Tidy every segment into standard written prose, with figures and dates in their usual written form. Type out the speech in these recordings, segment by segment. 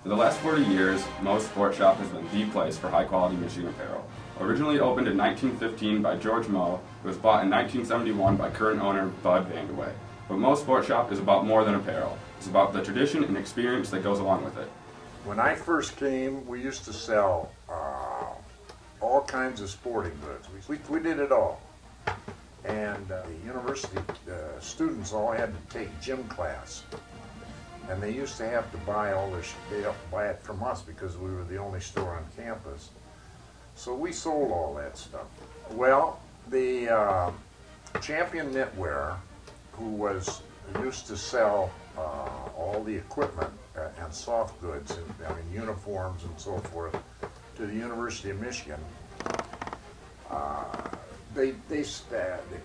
For the last 40 years, Moe Sport Shop has been the place for high-quality Michigan apparel. Originally opened in 1915 by George Moe, it was bought in 1971 by current owner Bud Vandewey. But Moe Sport Shop is about more than apparel. It's about the tradition and experience that goes along with it. When I first came, we used to sell all kinds of sporting goods. We did it all. And the university students all had to take gym class. And they used to have to buy they buy it from us because we were the only store on campus. So we sold all that stuff. Well, the Champion Knitwear, who used to sell all the equipment and soft goods, uniforms and so forth, to the University of Michigan, the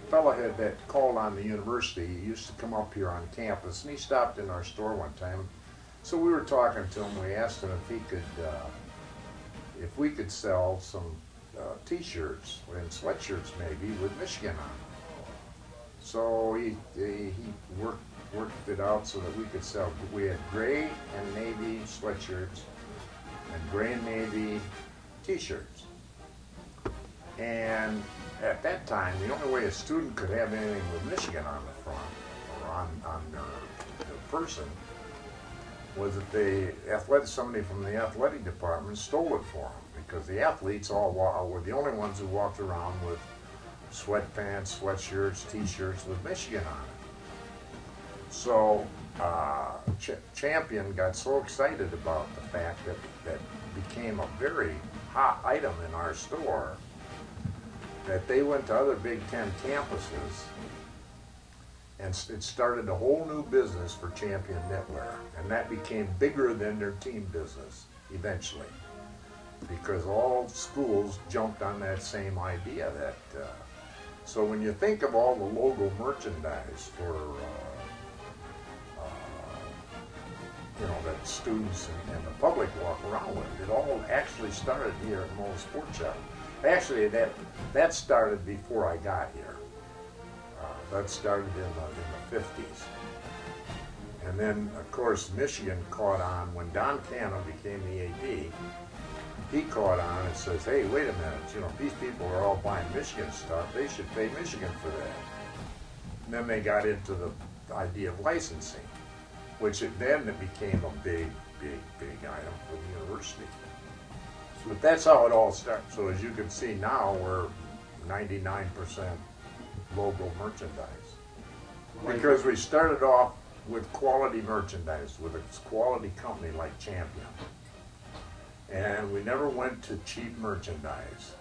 fellow that called on the university, he used to come up here on campus, and he stopped in our store one time. So we were talking to him. We asked him if we could sell some T-shirts and sweatshirts maybe with Michigan on them. So he worked it out so that we could sell. We had gray and navy sweatshirts and gray and navy T-shirts. And at that time, the only way a student could have anything with Michigan on the front or on their person was that somebody from the athletic department stole it for them, because the athletes were the only ones who walked around with sweatpants, sweatshirts, T-shirts with Michigan on it. So Champion got so excited about the fact that became a very hot item in our store that they went to other Big Ten campuses, and it started a whole new business for Champion Knitwear, and that became bigger than their team business eventually, because all schools jumped on that same idea. So when you think of all the logo merchandise for that students and the public walk around with, it all actually started here at Moe Sport Shop. Actually, that started before I got here. That started in the 50s. And then, of course, Michigan caught on when Don Cano became the AD. He caught on and says, hey, wait a minute, these people are all buying Michigan stuff. They should pay Michigan for that. And then they got into the idea of licensing, which then it became a big item for the university. But that's how it all started. So as you can see now, we're 99% logo merchandise. Because we started off with quality merchandise, with a quality company like Champion. And we never went to cheap merchandise,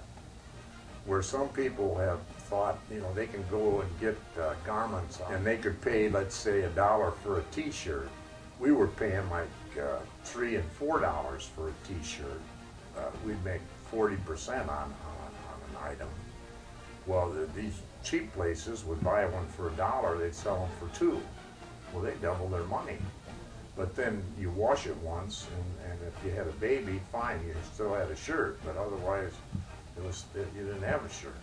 where some people have thought, they can go and get garments and they could pay, let's say, $1 for a T-shirt. We were paying like $3 and $4 for a T-shirt. We'd make 40% on an item. Well, these cheap places would buy one for $1, they'd sell them for $2. Well, they double their money. But then you wash it once, and if you had a baby, fine, you still had a shirt, but otherwise you didn't have a shirt.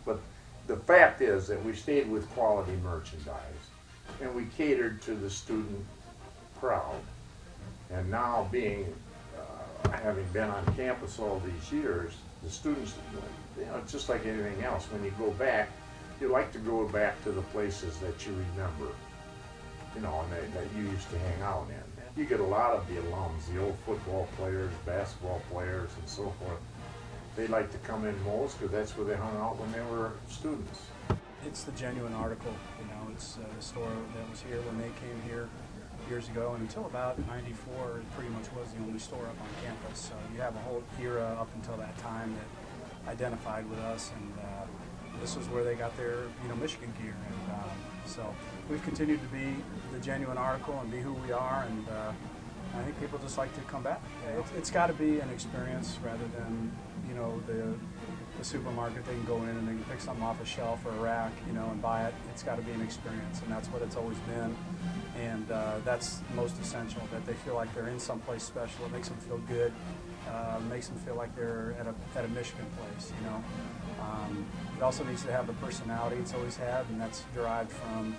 But the fact is that we stayed with quality merchandise, and we catered to the student crowd. And now having been on campus all these years, the students, it's just like anything else. When you go back, you like to go back to the places that you remember, and that you used to hang out in. You get a lot of the alums, the old football players, basketball players, and so forth. They like to come in Moe's because that's where they hung out when they were students. It's the genuine article, it's a store that was here when they came here years ago, and until about '94, it pretty much was the only store up on campus. So you have a whole era up until that time that identified with us, and this was where they got their Michigan gear. And so we've continued to be the genuine article and be who we are, and I think people just like to come back. It's got to be an experience rather than the supermarket. They can go in and they can pick something off a shelf or a rack, and buy it. It's got to be an experience, and that's what it's always been. And that's most essential, that they feel like they're in someplace special. It makes them feel good. Makes them feel like they're at a Michigan place, It also needs to have the personality it's always had, and that's derived from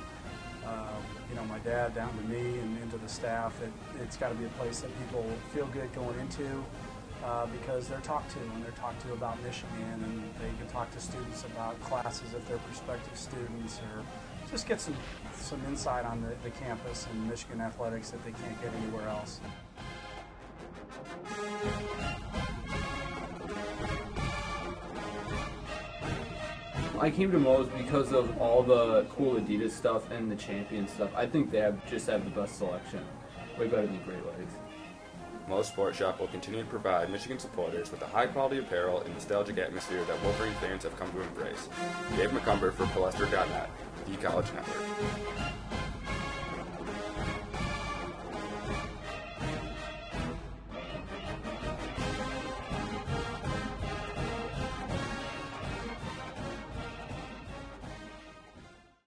you know, my dad down to me and into the staff. It's got to be a place that people feel good going into because they're talked to, and they're talked to about Michigan, and they can talk to students about classes if they're prospective students, or just get some insight on the campus and Michigan athletics that they can't get anywhere else. I came to Moe's because of all the cool Adidas stuff and the Champion stuff. I think they just have the best selection, way better than Great Lakes. Moe Sport Shop will continue to provide Michigan supporters with a high-quality apparel and nostalgic atmosphere that Wolverine fans have come to embrace. Dave McCumber for Palester.net, the College Network.